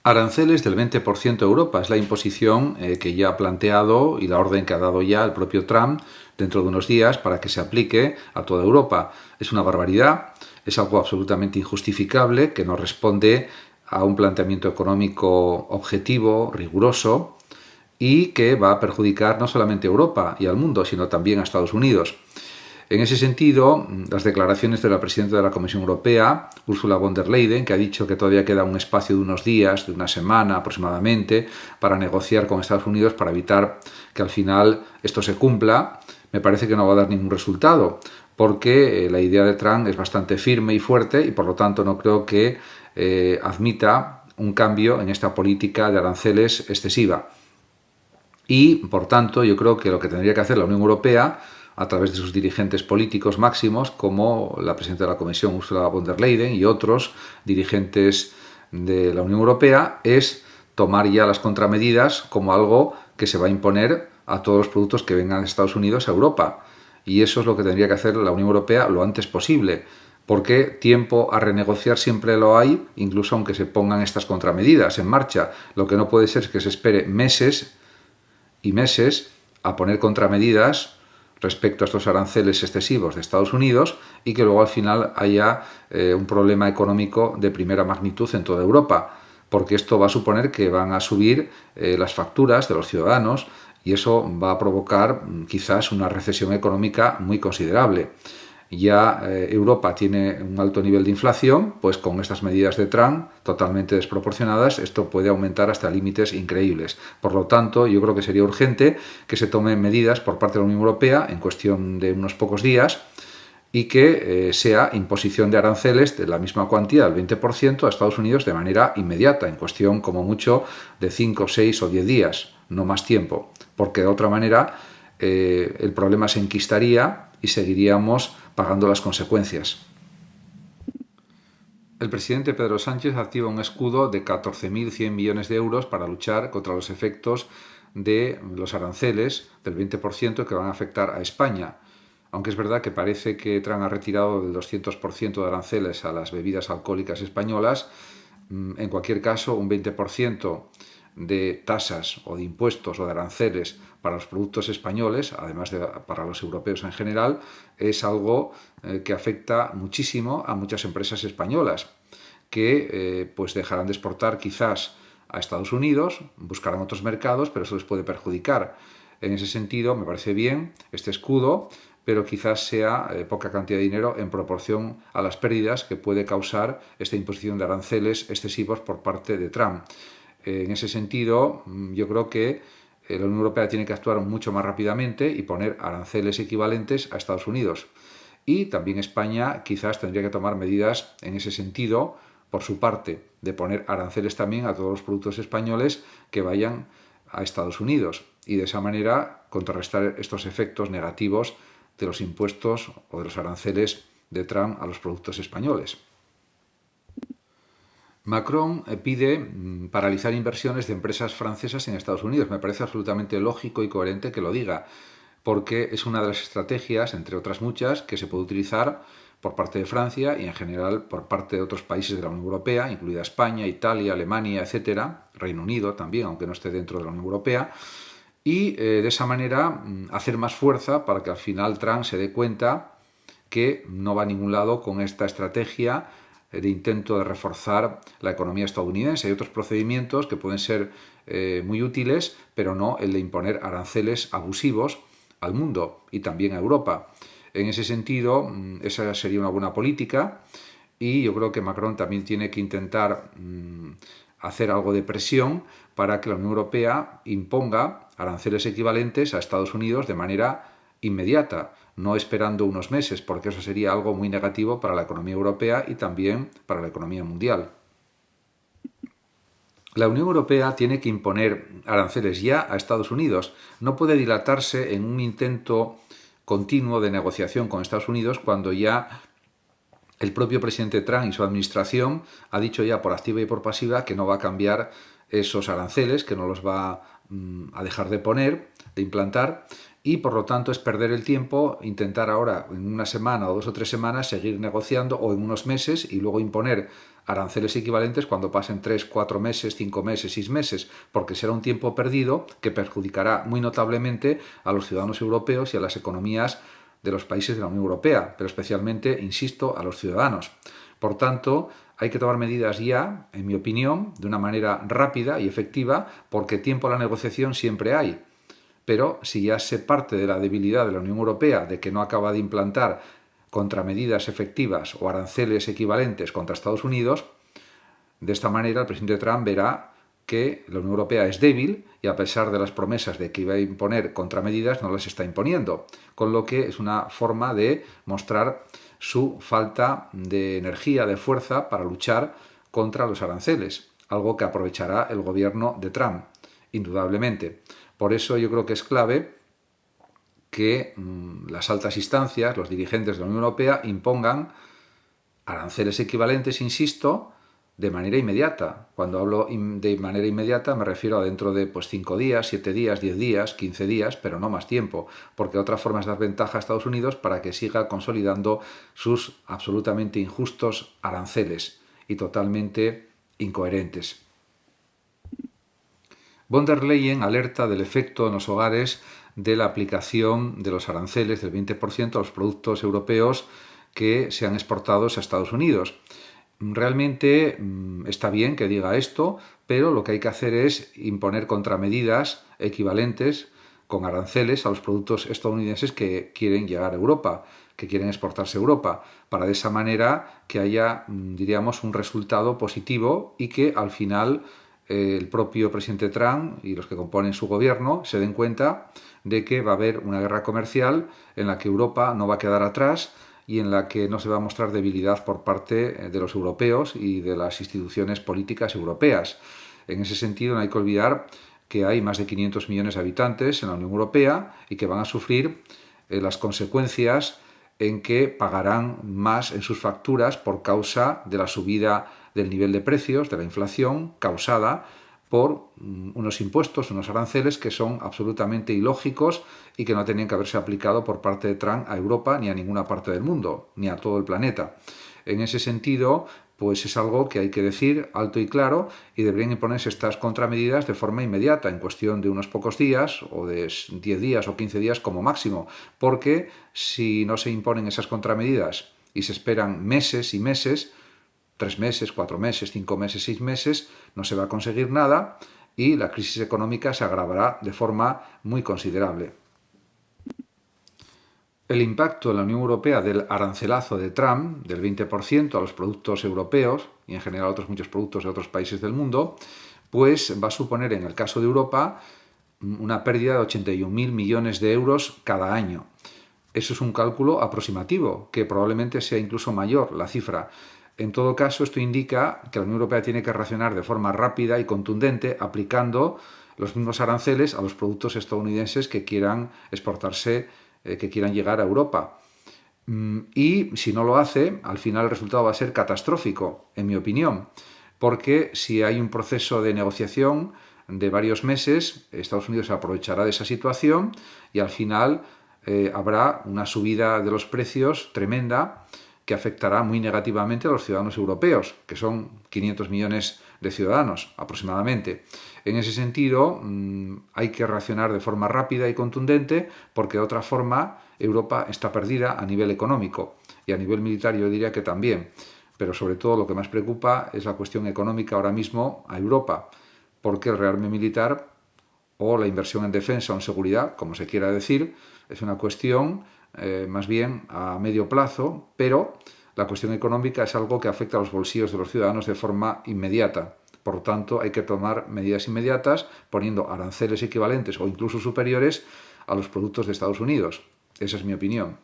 Aranceles del 20% a Europa. Es la imposición que ya ha planteado y la orden que ha dado ya el propio Trump dentro de unos días para que se aplique a toda Europa. Es una barbaridad, es algo absolutamente injustificable que no responde a un planteamiento económico objetivo, riguroso, y que va a perjudicar no solamente a Europa y al mundo, sino también a Estados Unidos. En ese sentido, las declaraciones de la presidenta de la Comisión Europea, Ursula von der Leyen, que ha dicho que todavía queda un espacio de unos días, de una semana aproximadamente, para negociar con Estados Unidos para evitar que al final esto se cumpla, me parece que no va a dar ningún resultado, porque la idea de Trump es bastante firme y fuerte y por lo tanto no creo que admita un cambio en esta política de aranceles excesiva. Y, por tanto, yo creo que lo que tendría que hacer la Unión Europea, a través de sus dirigentes políticos máximos, como la presidenta de la Comisión, Ursula von der Leyen, y otros dirigentes de la Unión Europea, es tomar ya las contramedidas como algo que se va a imponer a todos los productos que vengan de Estados Unidos a Europa. Y eso es lo que tendría que hacer la Unión Europea lo antes posible, porque tiempo a renegociar siempre lo hay, incluso aunque se pongan estas contramedidas en marcha. Lo que no puede ser es que se espere meses y meses a poner contramedidas respecto a estos aranceles excesivos de Estados Unidos y que luego al final haya un problema económico de primera magnitud en toda Europa, porque esto va a suponer que van a subir las facturas de los ciudadanos y eso va a provocar quizás una recesión económica muy considerable. Ya Europa tiene un alto nivel de inflación, pues con estas medidas de Trump totalmente desproporcionadas, esto puede aumentar hasta límites increíbles. Por lo tanto, yo creo que sería urgente que se tomen medidas por parte de la Unión Europea en cuestión de unos pocos días y que sea imposición de aranceles de la misma cuantía, del 20%, a Estados Unidos de manera inmediata, en cuestión como mucho de 5, 6 o 10 días, no más tiempo, porque de otra manera el problema se enquistaría y seguiríamos pagando las consecuencias. El presidente Pedro Sánchez activa un escudo de 14.100 millones de euros para luchar contra los efectos de los aranceles del 20% que van a afectar a España. Aunque es verdad que parece que Trump ha retirado del 200% de aranceles a las bebidas alcohólicas españolas, en cualquier caso, un 20% de tasas o de impuestos o de aranceles para los productos españoles, además de para los europeos en general, es algo que afecta muchísimo a muchas empresas españolas que pues dejarán de exportar quizás a Estados Unidos, buscarán otros mercados, pero eso les puede perjudicar. En ese sentido, me parece bien este escudo, pero quizás sea poca cantidad de dinero en proporción a las pérdidas que puede causar esta imposición de aranceles excesivos por parte de Trump. En ese sentido, yo creo que la Unión Europea tiene que actuar mucho más rápidamente y poner aranceles equivalentes a Estados Unidos. Y también España quizás tendría que tomar medidas en ese sentido, por su parte, de poner aranceles también a todos los productos españoles que vayan a Estados Unidos y de esa manera contrarrestar estos efectos negativos de los impuestos o de los aranceles de Trump a los productos españoles. Macron pide paralizar inversiones de empresas francesas en Estados Unidos. Me parece absolutamente lógico y coherente que lo diga, porque es una de las estrategias, entre otras muchas, que se puede utilizar por parte de Francia y en general por parte de otros países de la Unión Europea, incluida España, Italia, Alemania, etcétera, Reino Unido también, aunque no esté dentro de la Unión Europea, y de esa manera hacer más fuerza para que al final Trump se dé cuenta que no va a ningún lado con esta estrategia de intento de reforzar la economía estadounidense. Hay otros procedimientos que pueden ser muy útiles, pero no el de imponer aranceles abusivos al mundo y también a Europa. En ese sentido, esa sería una buena política y yo creo que Macron también tiene que intentar hacer algo de presión para que la Unión Europea imponga aranceles equivalentes a Estados Unidos de manera inmediata, no esperando unos meses, porque eso sería algo muy negativo para la economía europea y también para la economía mundial. La Unión Europea tiene que imponer aranceles ya a Estados Unidos. No puede dilatarse en un intento continuo de negociación con Estados Unidos cuando ya el propio presidente Trump y su administración ha dicho ya por activa y por pasiva que no va a cambiar esos aranceles, que no los va a dejar de poner, de implantar, y por lo tanto es perder el tiempo intentar ahora en una semana o 2 o 3 semanas seguir negociando o en unos meses y luego imponer aranceles equivalentes cuando pasen 3, 4 meses, 5 meses, 6 meses, porque será un tiempo perdido que perjudicará muy notablemente a los ciudadanos europeos y a las economías de los países de la Unión Europea, pero especialmente, insisto, a los ciudadanos. Por tanto, hay que tomar medidas ya, en mi opinión, de una manera rápida y efectiva, porque tiempo a la negociación siempre hay. Pero si ya se parte de la debilidad de la Unión Europea, de que no acaba de implantar contramedidas efectivas o aranceles equivalentes contra Estados Unidos, de esta manera el presidente Trump verá que la Unión Europea es débil y a pesar de las promesas de que iba a imponer contramedidas, no las está imponiendo. Con lo que es una forma de mostrar su falta de energía, de fuerza para luchar contra los aranceles, algo que aprovechará el gobierno de Trump, indudablemente. Por eso yo creo que es clave que las altas instancias, los dirigentes de la Unión Europea, impongan aranceles equivalentes, insisto, de manera inmediata. Cuando hablo de manera inmediata me refiero a dentro de 5 días, 7 días, 10 días, 15 días, pero no más tiempo, porque otra forma es dar ventaja a Estados Unidos para que siga consolidando sus absolutamente injustos aranceles y totalmente incoherentes. Von der Leyen alerta del efecto en los hogares de la aplicación de los aranceles del 20% a los productos europeos que sean exportados a Estados Unidos. Realmente está bien que diga esto, pero lo que hay que hacer es imponer contramedidas equivalentes con aranceles a los productos estadounidenses que quieren llegar a Europa, que quieren exportarse a Europa, para de esa manera que haya, diríamos, un resultado positivo y que al final el propio presidente Trump y los que componen su gobierno se den cuenta de que va a haber una guerra comercial en la que Europa no va a quedar atrás y en la que no se va a mostrar debilidad por parte de los europeos y de las instituciones políticas europeas. En ese sentido, no hay que olvidar que hay más de 500 millones de habitantes en la Unión Europea y que van a sufrir las consecuencias en que pagarán más en sus facturas por causa de la subida del nivel de precios, de la inflación causada por unos impuestos, unos aranceles que son absolutamente ilógicos y que no tenían que haberse aplicado por parte de Trump a Europa ni a ninguna parte del mundo, ni a todo el planeta. En ese sentido, pues es algo que hay que decir alto y claro y deberían imponerse estas contramedidas de forma inmediata, en cuestión de unos pocos días o de 10 días o 15 días como máximo, porque si no se imponen esas contramedidas y se esperan meses y meses, 3 meses, 4 meses, 5 meses, 6 meses, no se va a conseguir nada y la crisis económica se agravará de forma muy considerable. El impacto en la Unión Europea del arancelazo de Trump, del 20% a los productos europeos y en general a otros muchos productos de otros países del mundo, pues va a suponer en el caso de Europa una pérdida de 81.000 millones de euros cada año. Eso es un cálculo aproximativo, que probablemente sea incluso mayor la cifra. En todo caso, esto indica que la Unión Europea tiene que reaccionar de forma rápida y contundente aplicando los mismos aranceles a los productos estadounidenses que quieran exportarse, que quieran llegar a Europa. Y si no lo hace, al final el resultado va a ser catastrófico, en mi opinión, porque si hay un proceso de negociación de varios meses, Estados Unidos se aprovechará de esa situación y al final habrá una subida de los precios tremenda que afectará muy negativamente a los ciudadanos europeos, que son 500 millones de ciudadanos aproximadamente. En ese sentido, hay que reaccionar de forma rápida y contundente porque de otra forma Europa está perdida a nivel económico y a nivel militar yo diría que también. Pero sobre todo lo que más preocupa es la cuestión económica ahora mismo a Europa, porque el rearme militar o la inversión en defensa o en seguridad, como se quiera decir, es una cuestión más bien a medio plazo, pero la cuestión económica es algo que afecta a los bolsillos de los ciudadanos de forma inmediata. Por lo tanto, hay que tomar medidas inmediatas poniendo aranceles equivalentes o incluso superiores a los productos de Estados Unidos. Esa es mi opinión.